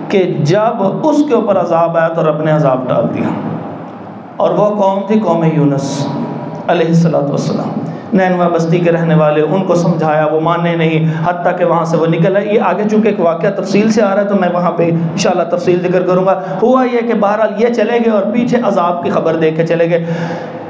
کہ جب اس کے اوپر عذاب آیا تو رب نے عذاب ڈال دیا, اور وہ قوم تھی قوم یونس علیہ السلام. نینوا بستی کے رہنے والے, ان کو سمجھایا وہ مانے نہیں, حتیٰ کہ وہاں سے وہ نکل آئے. یہ آگے چونکہ ایک واقعہ تفصیل سے آ رہا ہے تو میں وہاں پہ انشاءاللہ تفصیل ذکر کروں گا. ہوا یہ کہ بہرحال یہ چلے گئے اور پیچھے عذاب کی خبر دے کے چلے گئے.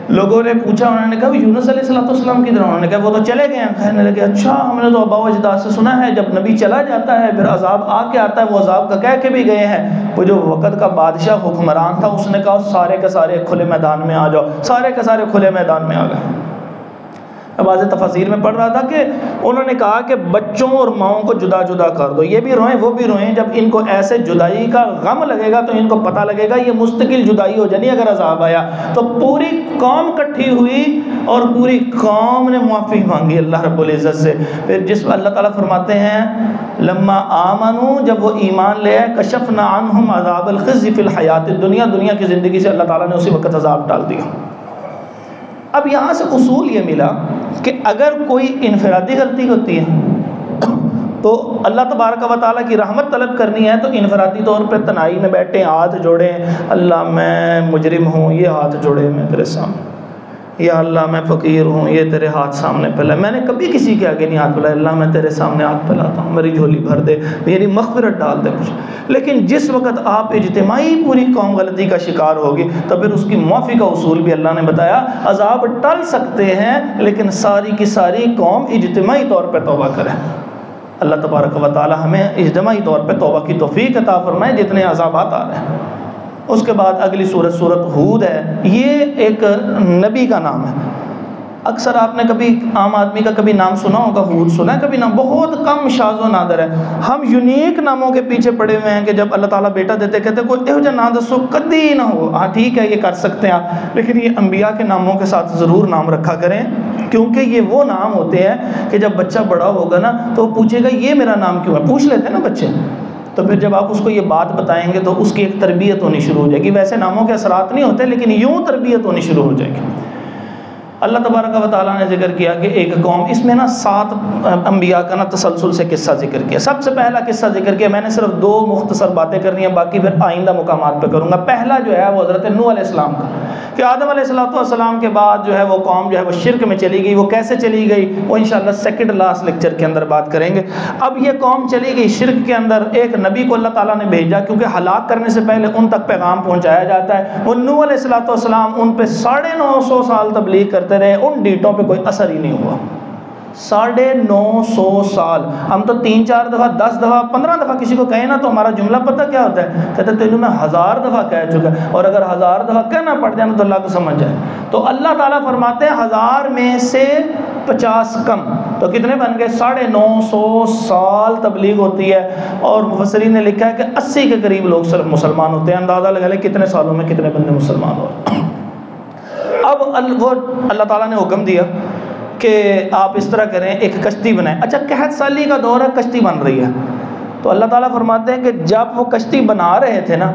لوگوں نے پوچھا, انہوں نے کہا یونس علیہ السلام کی طرح, انہوں نے کہا وہ تو چلے گئے ہیں. کہنے لگے اچھا ہم نے تو آباء و اجداد سے سنا ہے جب نبی چلا جاتا ہے پھر عذاب آ کے آتا ہے, وہ عذاب کا کہہ کے بھی گئے ہیں. وہ جو وقت کا بادشاہ حکمران تھا اس نے کہا سارے کے سارے کھلے میدان میں آ جاؤ, سارے کے سارے کھلے میدان میں آ گئے. واضح تفاسیر میں پڑھ رہا تھا کہ انہوں نے کہا کہ بچوں اور ماؤں کو جدا جدا کر دو، یہ بھی روئیں وہ بھی روئیں، جب ان کو ایسے جدائی کا غم لگے گا تو ان کو پتہ لگے گا یہ مستقل جدائی ہو جانی اگر عذاب آیا۔ تو پوری قوم کٹھی ہوئی اور پوری قوم نے معافی مانگی اللہ رب العزت سے۔ پھر جس اللہ تعالیٰ فرماتے ہیں لما آمنوا، جب وہ ایمان لے آئے، کشفنا عنہم عذاب الخزي فی الحیات الدنیا، دنیا کی زندگی سے اللہ تعالیٰ نے اسی وقت عذاب ڈال دیا۔ اب یہاں سے اصول یہ ملا کہ اگر کوئی انفرادی غلطی ہوتی ہے تو اللہ تبارک و تعالیٰ کی رحمت طلب کرنی ہے تو انفرادی طور پہ تنہائی میں بیٹھیں، ہاتھ جوڑیں، اللہ میں مجرم ہوں، یہ ہاتھ جوڑے میں تیرے سامنے، یا اللہ میں فقیر ہوں، یہ تیرے ہاتھ سامنے پھیلائے، میں نے کبھی کسی کے آگے نہیں ہاتھ پھیلائے، اللہ میں تیرے سامنے ہاتھ پھیلاتا ہوں، میری جھولی بھر دے، میری مغفرت ڈال دے مجھے۔ لیکن جس وقت آپ اجتماعی پوری قوم غلطی کا شکار ہوگی تو پھر اس کی معافی کا اصول بھی اللہ نے بتایا۔ عذاب ٹل سکتے ہیں لیکن ساری کی ساری قوم اجتماعی طور پہ توبہ کرے۔ اللہ تبارک و تعالی ہمیں اجتماعی طور پہ توبہ کی توفیق عطا فرمائے جتنے عذابات آ رہے ہیں۔ اس کے بعد اگلی سورت ہود ہے، یہ ایک نبی کا نام ہے۔ اکثر آپ نے کبھی عام آدمی کا کبھی نام سنا ہوگا، ہود سنا ہے کبھی نام، بہت کم شاذ و نادر ہے۔ ہم یونیک ناموں کے پیچھے پڑے ہوئے ہیں کہ جب اللہ تعالیٰ بیٹا دیتے کہتے کوئی اہو جا نام دسو کدی نہ ہو، ہاں ٹھیک ہے یہ کر سکتے ہیں آپ، لیکن یہ انبیاء کے ناموں کے ساتھ ضرور نام رکھا کریں، کیونکہ یہ وہ نام ہوتے ہیں کہ جب بچہ بڑا ہوگا نا تو وہ پوچھے گا یہ میرا نام کیوں ہے، پوچھ لیتے ہیں نا بچے، تو پھر جب آپ اس کو یہ بات بتائیں گے تو اس کی ایک تربیت ہونی شروع ہو جائے گی۔ ویسے ناموں کے اثرات نہیں ہوتے لیکن یوں تربیت ہونی شروع ہو جائے گی۔ اللہ تبارک و تعالیٰ نے ذکر کیا کہ ایک قوم، اس میں نا 7 انبیاء کا نا تسلسل سے قصہ ذکر کیا۔ سب سے پہلا قصہ ذکر کیا، میں نے صرف 2 مختصر باتیں کرنی ہیں، باقی پھر آئندہ مقامات پہ کروں گا۔ پہلا جو ہے وہ حضرت نوح علیہ السلام کا، کہ آدم علیہ السلام کے بعد جو ہے وہ قوم جو ہے وہ شرک میں چلی گئی۔ وہ کیسے چلی گئی وہ انشاءاللہ سیکنڈ لاسٹ لیکچر کے اندر بات کریں گے۔ اب یہ قوم چلی گئی شرک کے اندر، ایک نبی کو اللہ تعالیٰ نے بھیجا کیونکہ ہلاک کرنے سے پہلے ان تک پیغام پہنچایا جاتا ہے۔ وہ نوح علیہ السلام ان پہ 950 سال تبلیغ کرتے رہے، ان ڈیٹوں پہ کوئی اثر ہی نہیں ہوا۔ 950 سال، ہم تو 3-4 دفعہ 10 دفعہ 15 دفعہ کسی کو کہیں نا تو ہمارا جملہ پتہ کیا ہوتا ہے، کہتے ہیں تینوں میں 1000 دفعہ کہہ چکا ہے، اور اگر 1000 دفعہ کہنا پڑ جائے تو اللہ کو سمجھ جائے۔ تو اللہ تعالیٰ فرماتے ہیں 1000 میں سے 50 کم، تو کتنے بن گئے؟ 950 سال تبلیغ ہوتی ہے، اور مفسرین نے لکھا ہے کہ 80 کے قریب لوگ صرف مسلمان ہوتے ہیں۔ اندازہ لگا لیں کتنے سالوں میں کتنے بندے مسلمان ہو۔ اب وہ اللہ تعالیٰ نے حکم دیا کہ آپ اس طرح کریں، ایک کشتی بنائیں۔ اچھا قحط سالی کا دور ہے، کشتی بن رہی ہے، تو اللہ تعالیٰ فرماتے ہیں کہ جب وہ کشتی بنا رہے تھے نا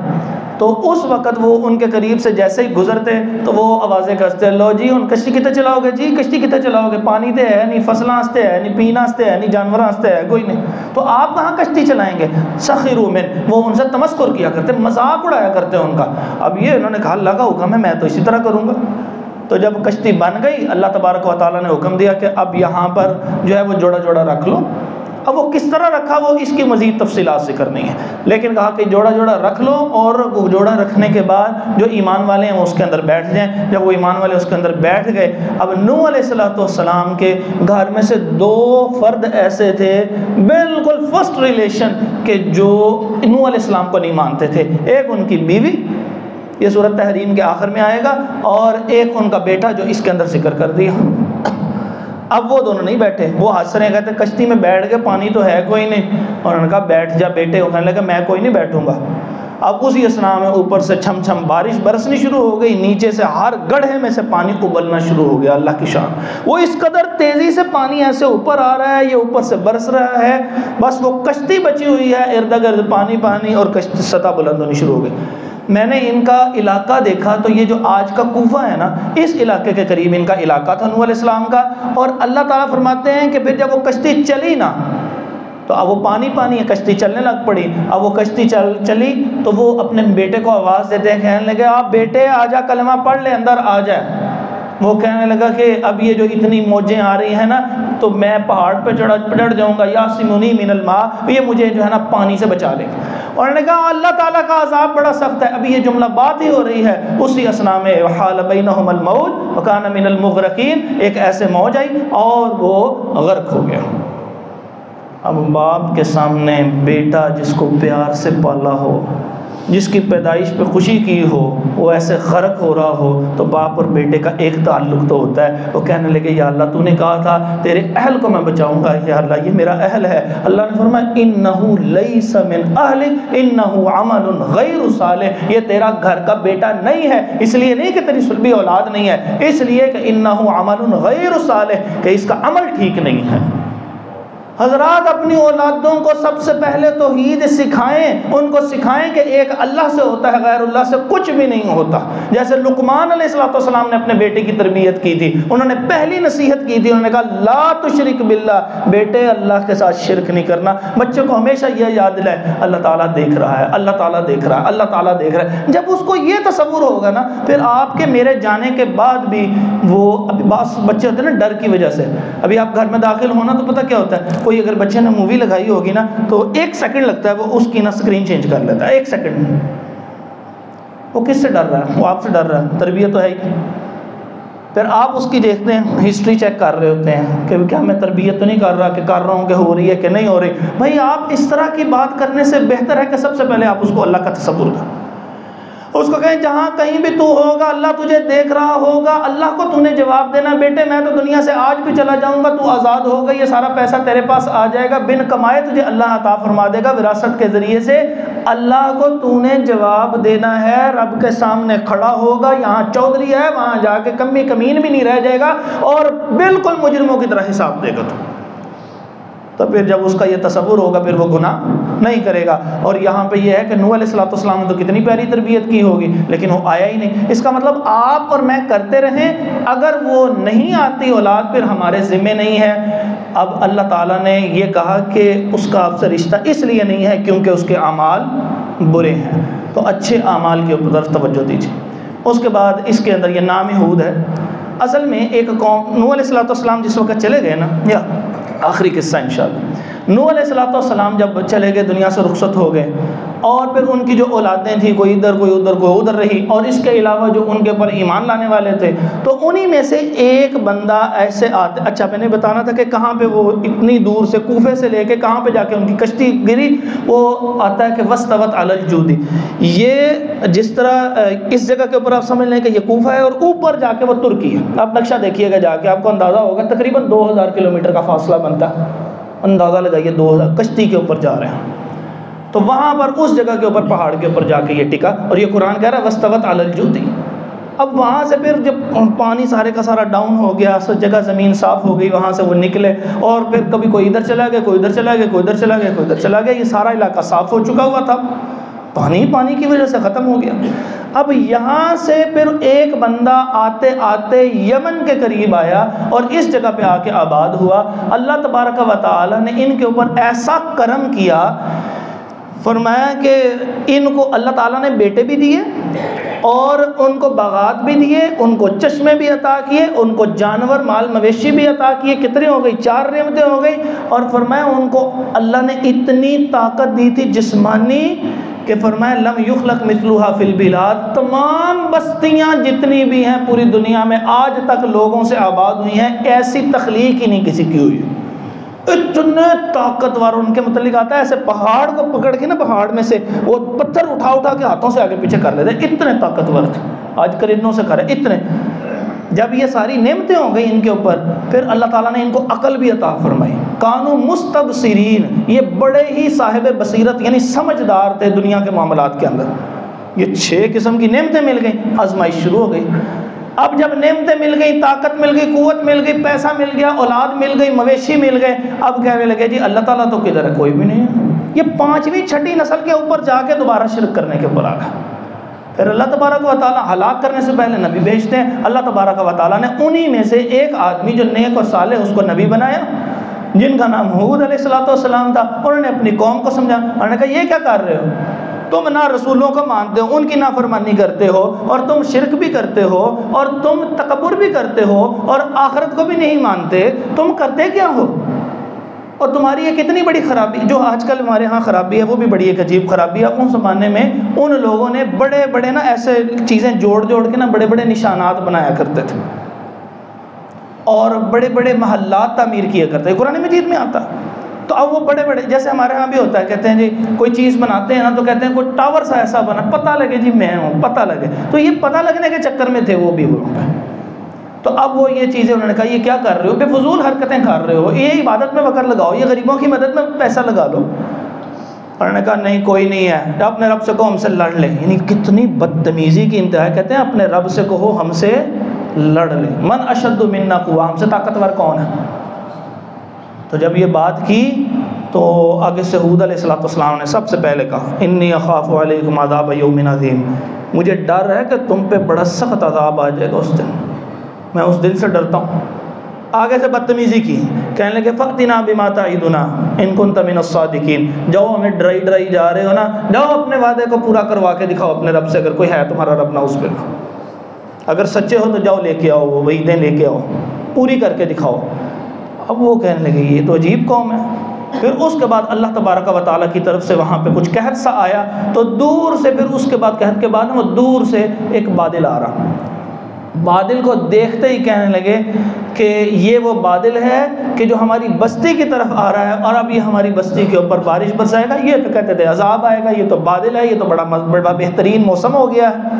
تو اس وقت وہ ان کے قریب سے جیسے ہی گزرتے تو وہ آوازیں کرتے، لو جی ہن کشتی کتے چلاؤ گے، جی کشتی کتے چلاؤ گے، پانی تے ہے نہیں، فصلاں واسطے ہے نہیں، پینا واسطے ہے نہیں، جانوراں واسطے ہے کوئی نہیں، تو آپ کہاں کشتی چلائیں گے؟ سخروا من، وہ ان سے تمسخر کیا کرتے، مذاق اڑایا کرتے ان کا۔ اب یہ انہوں نے کہا اللہ کا حکم ہے میں تو اسی طرح کروں گا۔ تو جب کشتی بن گئی اللہ تبارک و تعالیٰ نے حکم دیا کہ اب یہاں پر جو ہے وہ جوڑا جوڑا رکھ لو۔ اب وہ کس طرح رکھا وہ اس کی مزید تفصیلات ذکر نہیں ہے، لیکن کہا کہ جوڑا جوڑا رکھ لو، اور وہ جوڑا رکھنے کے بعد جو ایمان والے ہیں وہ اس کے اندر بیٹھ جائیں۔ جب وہ ایمان والے اس کے اندر بیٹھ گئے، اب نوح علیہ السلام کے گھر میں سے 2 فرد ایسے تھے بالکل فرسٹ ریلیشن کہ جو نوح علیہ السلام کو نہیں مانتے تھے۔ ایک ان کی بیوی، یہ سورۃ تحریم کے آخر میں آئے گا، اور ایک ان کا بیٹا جو اس کے اندر ذکر کر دیا۔ اب وہ دونوں نہیں بیٹھے، وہ ہنس رہے ہیں، کہتے کشتی میں بیٹھ گئے، پانی تو ہے کوئی نہیں، اور انہوں نے کہا بیٹھ جا بیٹے، وہ کہنے لگا میں کوئی نہیں بیٹھوں گا۔ اب اسی اسنا میں اوپر سے چھم چھم بارش برسنی شروع ہو گئی، نیچے سے ہر گڑھے میں سے پانی ابلنا شروع ہو گیا۔ اللہ کی شان، وہ اس قدر تیزی سے پانی ایسے اوپر آ رہا ہے، یہ اوپر سے برس رہا ہے، بس وہ کشتی بچی ہوئی ہے، ارد گرد پانی پانی، اور کشتی سطح بلند ہونی شروع ہو گئی۔ میں نے ان کا علاقہ دیکھا تو یہ جو آج کا کوفہ ہے نا، اس علاقے کے قریب ان کا علاقہ تھا نوح علیہ السلام کا۔ اور اللہ تعالیٰ فرماتے ہیں کہ پھر جب وہ کشتی چلی نا تو اب وہ پانی پانی ہے، کشتی چلنے لگ پڑی۔ اب وہ کشتی چلی تو وہ اپنے بیٹے کو آواز دیتے ہیں، کہنے لگے آپ بیٹے آ جا، کلمہ پڑھ لے، اندر آ جائے۔ وہ کہنے لگا کہ اب یہ جو اتنی موجیں آ رہی ہیں نا تو میں پہاڑ پہ چڑھ جاؤں گا، یاسمونی من الماء، یہ مجھے جو ہے نا پانی سے بچا لے گا۔ اور انہوں نے کہا اللہ تعالیٰ کا عذاب بڑا سخت ہے۔ ابھی یہ جملہ بات ہی ہو رہی ہے، اسی اسنا میں وحال بینہم الموج وکان من المغرقین، ایک ایسے موج آئی اور وہ غرق ہو گیا۔ اب باپ کے سامنے بیٹا جس کو پیار سے پالا ہو، جس کی پیدائش پہ خوشی کی ہو وہ ایسے غرق ہو رہا ہو تو باپ اور بیٹے کا ایک تعلق تو ہوتا ہے. وہ کہنے لگے یا اللہ تو نے کہا تھا تیرے اہل کو میں بچاؤں گا، یا اللہ یہ میرا اہل ہے. اللہ نے فرمایا انہو لیس من اہلک انہو عمل غیر صالح، یہ تیرا گھر کا بیٹا نہیں ہے، اس لیے نہیں کہ تیری سلبی اولاد نہیں ہے، اس لیے کہ انہو عمل غیر صالح، کہ اس کا عمل ٹھیک نہیں ہے. حضرات اپنی اولادوں کو سب سے پہلے توحید سکھائیں، ان کو سکھائیں کہ ایک اللہ سے ہوتا ہے، غیر اللہ سے کچھ بھی نہیں ہوتا. جیسے لقمان علیہ السلام نے اپنے بیٹے کی تربیت کی تھی، انہوں نے پہلی نصیحت کی تھی، انہوں نے کہا لا تشرک باللہ، بیٹے اللہ کے ساتھ شرک نہیں کرنا. بچے کو ہمیشہ یہ یاد دلائیں اللہ تعالیٰ دیکھ رہا ہے، اللہ تعالیٰ دیکھ رہا ہے، اللہ تعالیٰ دیکھ رہا ہے. جب اس کو یہ تصور ہوگا نا، پھر آپ کے میرے جانے کے بعد بھی وہ ابھی بعض بچے ہوتے ہیں نا ڈر کی وجہ سے، ابھی آپ گھر میں داخل ہونا تو پتہ کیا ہوتا ہے، کوئی اگر بچے نے مووی لگائی ہوگی نا تو 1 سیکنڈ لگتا ہے وہ اس کی نا سکرین چینج کر لیتا ہے 1 سیکنڈ. وہ کس سے ڈر رہا ہے؟ وہ آپ سے ڈر رہا ہے، تربیت تو ہے ہی. پھر آپ اس کی دیکھتے ہیں ہسٹری چیک کر رہے ہوتے ہیں کہ کیا میں تربیت تو نہیں کر رہا، کہ کر رہا ہوں کہ ہو رہی ہے کہ نہیں ہو رہی. بھائی آپ اس طرح کی بات کرنے سے بہتر ہے کہ سب سے پہلے آپ اس کو اللہ کا تصور کریں، اس کو کہیں جہاں کہیں بھی تو ہوگا اللہ تجھے دیکھ رہا ہوگا، اللہ کو تو نے جواب دینا. بیٹے میں تو دنیا سے آج بھی چلا جاؤں گا، تو آزاد ہوگا، یہ سارا پیسہ تیرے پاس آ جائے گا، بن کمائے تجھے اللہ عطا فرما دے گا وراثت کے ذریعے سے. اللہ کو تو نے جواب دینا ہے، رب کے سامنے کھڑا ہوگا، یہاں چودھری ہے وہاں جا کے کمی کمین بھی نہیں رہ جائے گا، اور بالکل مجرموں کی طرح حساب دے گا. تو پھر جب اس کا یہ تصور ہوگا پھر وہ گناہ نہیں کرے گا. اور یہاں پہ یہ ہے کہ نوح علیہ السلام نے تو کتنی پیاری تربیت کی ہوگی لیکن وہ آیا ہی نہیں. اس کا مطلب آپ اور میں کرتے رہیں، اگر وہ نہیں آتی اولاد پھر ہمارے ذمہ نہیں ہے. اب اللہ تعالیٰ نے یہ کہا کہ اس کا آپ سے رشتہ اس لیے نہیں ہے کیونکہ اس کے اعمال برے ہیں، تو اچھے اعمال کی طرف توجہ دیجیے. اس کے بعد اس کے اندر یہ نام ہود ہے. اصل میں ایک قوم نوح علیہ السلام جس وقت چلے گئے نا، یا آخری قصہ انشاءاللہ، نوح علیہ السلام جب چلے گئے دنیا سے رخصت ہو گئے، اور پھر ان کی جو اولادیں تھیں کوئی ادھر کوئی ادھر کوئی ادھر رہی، اور اس کے علاوہ جو ان کے اوپر ایمان لانے والے تھے تو انہی میں سے ایک بندہ ایسے آتے. اچھا میں نے بتانا تھا کہ کہاں پہ وہ اتنی دور سے کوفے سے لے کے کہاں پہ جا کے ان کی کشتی گری. وہ آتا ہے کہ وستوت علی الجودی، یہ جس طرح اس جگہ کے اوپر آپ سمجھ لیں کہ یہ کوفہ ہے اور اوپر جا کے وہ ترکی ہے. آپ نقشہ دیکھیے گا جا کے آپ کو اندازہ ہوگا تقریباً 2000 کلومیٹر کا فاصلہ بنتا ہے. اندازہ لگائیے 2000 کشتی کے اوپر جا رہے ہیں. تو وہاں پر اس جگہ کے اوپر پہاڑ کے اوپر جا کے یہ ٹکا، اور یہ قرآن کہہ رہا ہے وستوت علی الجودی. اب وہاں سے پھر جب پانی سارے کا سارا ڈاؤن ہو گیا، سب جگہ زمین صاف ہو گئی، وہاں سے وہ نکلے، اور پھر کبھی کوئی ادھر چلا گیا، کوئی ادھر چلا گیا، کوئی ادھر چلا گیا، کوئی ادھر چلا گیا. یہ سارا علاقہ صاف ہو چکا ہوا تھا، پانی کی وجہ سے ختم ہو گیا. اب یہاں سے پھر ایک بندہ آتے آتے یمن کے قریب آیا اور اس جگہ پہ آ کے آباد ہوا. اللہ تبارک و تعالی نے ان کے اوپر ایسا کرم کیا، فرمایا کہ ان کو اللہ تعالیٰ نے بیٹے بھی دیے اور ان کو باغات بھی دیے، ان کو چشمے بھی عطا کیے، ان کو جانور مال مویشی بھی عطا کیے. کتنی ہو گئی؟ 4 نعمتیں ہو گئی. اور فرمایا ان کو اللہ نے اتنی طاقت دی تھی جسمانی کہ فرمایا لم یخلق مثلها فی البلاد، تمام بستیاں جتنی بھی ہیں پوری دنیا میں آج تک لوگوں سے آباد ہوئی ہیں، ایسی تخلیق ہی نہیں کسی کی ہوئی. اتنے طاقتور. ان کے متعلق آتا ہے ایسے پہاڑ کو پکڑ کے نا، پہاڑ میں سے وہ پتھر اٹھا کے ہاتھوں سے آگے پیچھے کر لیتے، اتنے طاقتور تھے. آج کرنوں سے کرے اتنے. جب یہ ساری نعمتیں ہو گئی ان کے اوپر، پھر اللہ تعالیٰ نے ان کو عقل بھی عطا فرمائی. کانوا مستبصرین، یہ بڑے ہی صاحب بصیرت یعنی سمجھدار تھے دنیا کے معاملات کے اندر. یہ 6 قسم کی نعمتیں مل گئیں، آزمائش شروع ہو گئی. اب جب نعمتیں مل گئی، طاقت مل گئی، قوت مل گئی، پیسہ مل گیا، اولاد مل گئی، مویشی مل گئے، اب کہنے لگے جی اللہ تعالیٰ تو کدھر ہے؟ کوئی بھی نہیں ہے. یہ 5ویں 6ٹھی نسل کے اوپر جا کے دوبارہ شرک کرنے کے اوپر آ گیا. پھر اللہ تبارک و تعالیٰ ہلاک کرنے سے پہلے نبی بھیجتے ہیں. اللہ تبارک و تعالیٰ نے انہی میں سے ایک آدمی جو نیک اور صالح، اس کو نبی بنایا، جن کا نام ہود علیہ السلام تھا. انہوں نے اپنی قوم کو سمجھا، انہوں نے کہا یہ کیا کر رہے ہو؟ تم نہ رسولوں کو مانتے ہو، ان کی نافرمانی کرتے ہو، اور تم شرک بھی کرتے ہو، اور تم تکبر بھی کرتے ہو، اور آخرت کو بھی نہیں مانتے. تم کرتے کیا ہو؟ اور تمہاری یہ کتنی بڑی خرابی جو آج کل ہمارے ہاں خرابی ہے، وہ بھی بڑی ایک عجیب خرابی ہے. ان زمانے میں ان لوگوں نے بڑے بڑے نا ایسے چیزیں جوڑ کے نا بڑے بڑے نشانات بنایا کرتے تھے، اور بڑے بڑے محلات تعمیر کیا کرتے. قرآن مجید میں آتا تو اب وہ بڑے بڑے جیسے ہمارے ہاں بھی ہوتا ہے، کہتے ہیں جی کوئی چیز بناتے ہیں نا تو کہتے ہیں کوئی ٹاور سا ایسا بنا، پتہ لگے جی میں ہوں، پتہ لگے، تو یہ پتہ لگنے کے چکر میں تھے وہ بھی وہاں پہ۔ تو اب وہ یہ چیزیں انہوں نے کہا یہ کیا کر رہے ہو، بے فضول حرکتیں کر رہے ہو، یہ عبادت میں وقت لگاؤ، یہ غریبوں کی مدد میں پیسہ لگا لو۔ انہوں نے کہا نہیں کوئی نہیں ہے، اپنے رب سے کہو ہم سے لڑ لیں۔ یعنی کتنی بدتمیزی کی انتہا، کہتے ہیں اپنے رب سے کہو ہم سے لڑ لیں، من اشد منا قوہ، ہم سے طاقتور کون ہے؟ تو جب یہ بات کی تو آگے سے ہود علیہ السلام نے سب سے پہلے کہا انی اخاف علیکم عذاب یوم عظیم، مجھے ڈر ہے کہ تم پہ بڑا سخت عذاب آ جائے گا اس دن، میں اس دن سے ڈرتا ہوں۔ آگے سے بدتمیزی کی، کہنے لگے فَأْتِنَا بِمَا تَعِدُنَا إِن كُنْتَ مِنَ الصَّادِقِينَ، جاؤ ہمیں ڈرائی ڈرائی جا رہے ہو نا، جاؤ اپنے وعدے کو پورا کروا کے دکھاؤ اپنے رب سے، اگر کوئی ہے تمہارا رب نہ اس پہ، اگر سچے ہو تو جاؤ لے کے آؤ، وہ وعدیں لے کے آؤ، پوری کر کے دکھاؤ۔ اب وہ کہنے لگے یہ تو عجیب قوم ہے۔ پھر اس کے بعد اللہ تبارک و تعالیٰ کی طرف سے وہاں پہ کچھ قحط سا آیا، تو دور سے پھر اس کے بعد قحط کے بعد وہ دور سے ایک بادل آ رہا، بادل کو دیکھتے ہی کہنے لگے کہ یہ وہ بادل ہے کہ جو ہماری بستی کی طرف آ رہا ہے اور اب یہ ہماری بستی کے اوپر بارش برسائے گا، یہ تو کہتے تھے عذاب آئے گا، یہ تو بادل ہے، یہ تو بڑا بہترین موسم ہو گیا ہے۔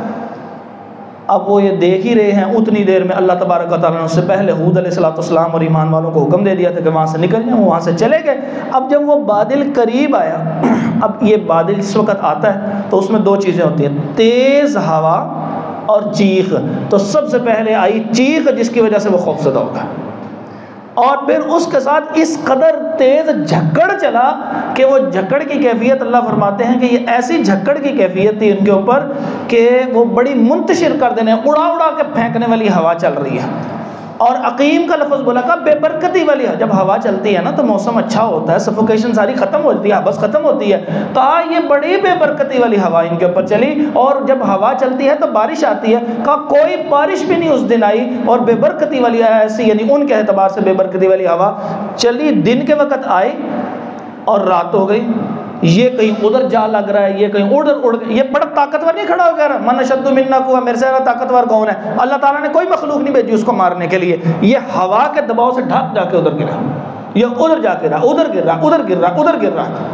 اب وہ یہ دیکھ ہی رہے ہیں، اتنی دیر میں اللہ تبارک و تعالیٰ نے اس سے پہلے ہود علیہ السلام اور ایمان والوں کو حکم دے دیا تھا کہ وہاں سے نکل جائیں، وہ وہاں سے چلے گئے۔ اب جب وہ بادل قریب آیا، اب یہ بادل اس وقت آتا ہے تو اس میں دو چیزیں ہوتی ہیں، تیز ہوا اور چیخ۔ تو سب سے پہلے آئی چیخ جس کی وجہ سے وہ خوف زدہ ہوگا، اور پھر اس کے ساتھ اس قدر تیز جھکڑ چلا کہ وہ جھکڑ کی کیفیت اللہ فرماتے ہیں کہ یہ ایسی جھکڑ کی کیفیت تھی ان کے اوپر کہ وہ بڑی منتشر کر دینے، اڑا اڑا کے پھینکنے والی ہوا چل رہی ہے۔ اور عقیم کا لفظ بولا کہ بے برکتی والی، جب ہوا چلتی ہے نا تو موسم اچھا ہوتا ہے، سفوکیشن ساری ختم ہوتی ہے، بس ختم ہوتی ہے، کہا یہ بڑی بے برکتی والی ہوا ان کے اوپر چلی، اور جب ہوا چلتی ہے تو بارش آتی ہے، کہا کوئی بارش بھی نہیں اس دن آئی، اور بے برکتی والی ایسی، یعنی ان کے اعتبار سے بے برکتی والی ہوا چلی، دن کے وقت آئی اور رات ہو گئی، یہ کہیں ادھر جا لگ رہا ہے، یہ کہیں ادھر اڑ گیا، یہ بڑا طاقتور نہیں کھڑا ہو گیا من اشد منا قوہ، میرے سے زیادہ طاقتور کون ہے؟ اللہ تعالیٰ نے کوئی مخلوق نہیں بھیجی اس کو مارنے کے لیے، یہ ہوا کے دباؤ سے ڈھک جا کے ادھر گرا، یہ ادھر جا کے رہا، ادھر گر رہا، ادھر گر رہا، ادھر گر رہا،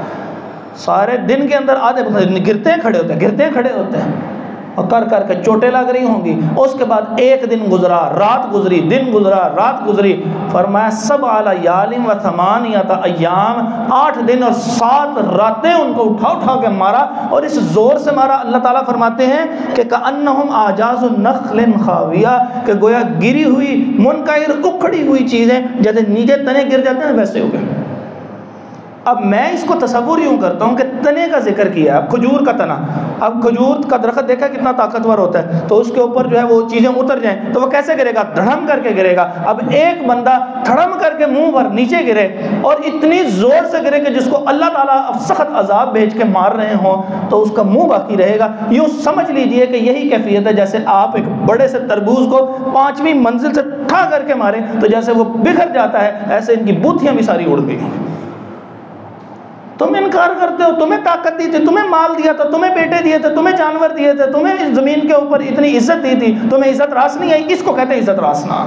سارے دن کے اندر آدھے گرتے ہیں کھڑے ہوتے ہیں، گرتے ہیں کھڑے ہوتے ہیں، اور کر کر کے چوٹیں لگ رہی ہوں گی۔ اس کے بعد ایک دن گزرا، رات گزری، دن گزرا، رات گزری، فرمایا 7 لیال و 8 ایام، 8 دن اور 7 راتیں ان کو اٹھا اٹھا کے مارا، اور اس زور سے مارا، اللہ تعالیٰ فرماتے ہیں کہ کأنہم اعجاز نخل خاویہ، کہ گویا گری ہوئی منقعر اکھڑی ہوئی چیزیں جیسے نیچے تنے گر جاتے ہیں ویسے ہو گئے۔ اب میں اس کو تصور یوں کرتا ہوں کہ تنے کا ذکر کیا ہے، اب کھجور کا تنا، اب کھجور کا درخت دیکھا کتنا طاقتور ہوتا ہے، تو اس کے اوپر جو ہے وہ چیزیں اتر جائیں تو وہ کیسے گرے گا؟ دھڑم کر کے گرے گا۔ اب ایک بندہ دھڑم کر کے منہ پر نیچے گرے، اور اتنی زور سے گرے کہ جس کو اللہ تعالیٰ اب سخت عذاب بھیج کے مار رہے ہوں تو اس کا منہ باقی رہے گا۔ یوں سمجھ لیجئے کہ یہی کیفیت ہے جیسے آپ ایک بڑے سے تربوز کو 5ویں منزل سے اٹھا کر کے ماریں تو جیسے وہ بکھر جاتا ہے، ایسے ان کی بوتیاں بھی ساری اڑ گئی۔ تم انکار کرتے ہو، تمہیں طاقت دی تھی، تمہیں مال دیا تھا، تمہیں بیٹے دیے تھے، تمہیں جانور دیے تھے، تمہیں زمین کے اوپر اتنی عزت دی تھی، تمہیں عزت راس نہیں آئی، اس کو کہتے ہیں عزت راس نہ۔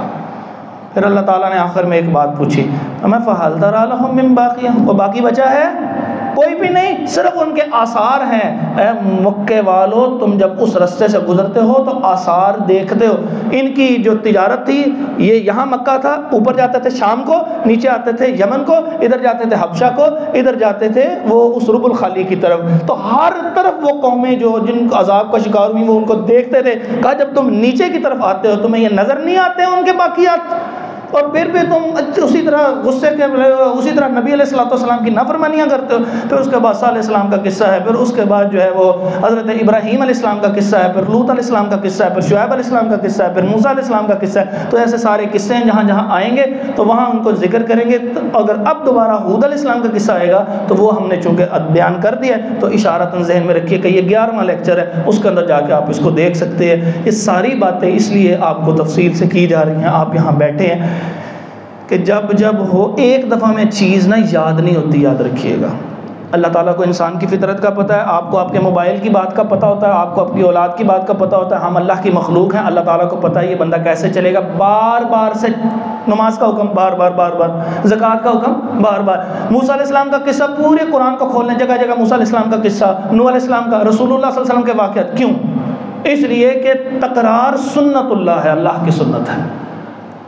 پھر اللہ تعالیٰ نے آخر میں ایک بات پوچھی، فَهَلْ تَرَىٰ لَهُم مِّن بَاقِيَةٍ، وہ باقی بچا ہے؟ کوئی بھی نہیں، صرف ان کے آثار ہیں۔ اے مکے والو، تم جب اس رستے سے گزرتے ہو تو آثار دیکھتے ہو۔ ان کی جو تجارت تھی، یہ یہاں مکہ تھا، اوپر جاتے تھے شام کو، نیچے آتے تھے یمن کو، ادھر جاتے تھے حبشہ کو، ادھر جاتے تھے وہ اس رب الخالی کی طرف۔ تو ہر طرف وہ قومیں جو جن عذاب کا شکار ہوئی وہ ان کو دیکھتے تھے۔ کہا جب تم نیچے کی طرف آتے ہو تمہیں یہ نظر نہیں آتے ان کے باقیات؟ اور پھر بھی تم اسی طرح غصے کے اسی طرح نبی علیہ السلام کی نافرمانیاں کرتے ہو۔ پھر اس کے بعد صالح علیہ السلام کا قصہ ہے، پھر اس کے بعد جو ہے وہ حضرت ابراہیم علیہ السلام کا قصہ ہے، پھر لوط علیہ السلام کا قصہ ہے، پھر شعیب علیہ السلام کا قصہ ہے، پھر موسیٰ علیہ السلام کا قصہ ہے۔ تو ایسے سارے قصے ہیں، جہاں جہاں آئیں گے تو وہاں ان کو ذکر کریں گے۔ اگر اب دوبارہ ہود علیہ السلام کا قصہ آئے گا تو وہ ہم نے چونکہ بیان کر دیا ہے، تو اشارتاً ذہن میں رکھیے کہ یہ 11واں لیکچر ہے، اس کے اندر جا کے آپ اس کو دیکھ سکتے ہیں۔ یہ ساری باتیں اس لیے آپ کو تفصیل سے کی جا رہی ہیں، آپ یہاں بیٹھے ہیں کہ جب ہو ایک دفعہ میں چیز نہ یاد نہیں ہوتی، یاد رکھیے گا۔ اللہ تعالیٰ کو انسان کی فطرت کا پتہ ہے، آپ کو آپ کے موبائل کی بات کا پتہ ہوتا ہے، آپ کو اپنی اولاد کی بات کا پتہ ہوتا ہے، ہم اللہ کی مخلوق ہیں، اللہ تعالیٰ کو پتہ ہے یہ بندہ کیسے چلے گا۔ بار بار سے نماز کا حکم بار بار بار بار، زکوٰۃ کا حکم بار بار، موسیٰ علیہ السلام کا قصہ پورے قرآن کو کھول لیں، جگہ جگہ موسیٰ علیہ السلام کا قصہ، نوح علیہ السلام کا، رسول اللہ صلی اللہ علیہ وسلم کے واقعات. کیوں؟ اس لیے کہ تکرار سنت اللہ ہے، اللہ کی سنت ہے،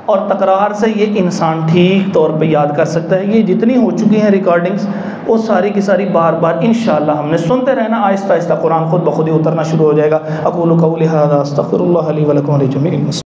اور تکرار سے یہ انسان ٹھیک طور پہ یاد کر سکتا ہے. یہ جتنی ہو چکی ہیں ریکارڈنگز وہ ساری کی ساری بار بار انشاءاللہ ہم نے سنتے رہنا، آہستہ آہستہ قرآن خود بخود ہی اترنا شروع ہو جائے گا. اقول قولی ھذا استغفر اللہ لی ولکم ولجمیع المسلمین.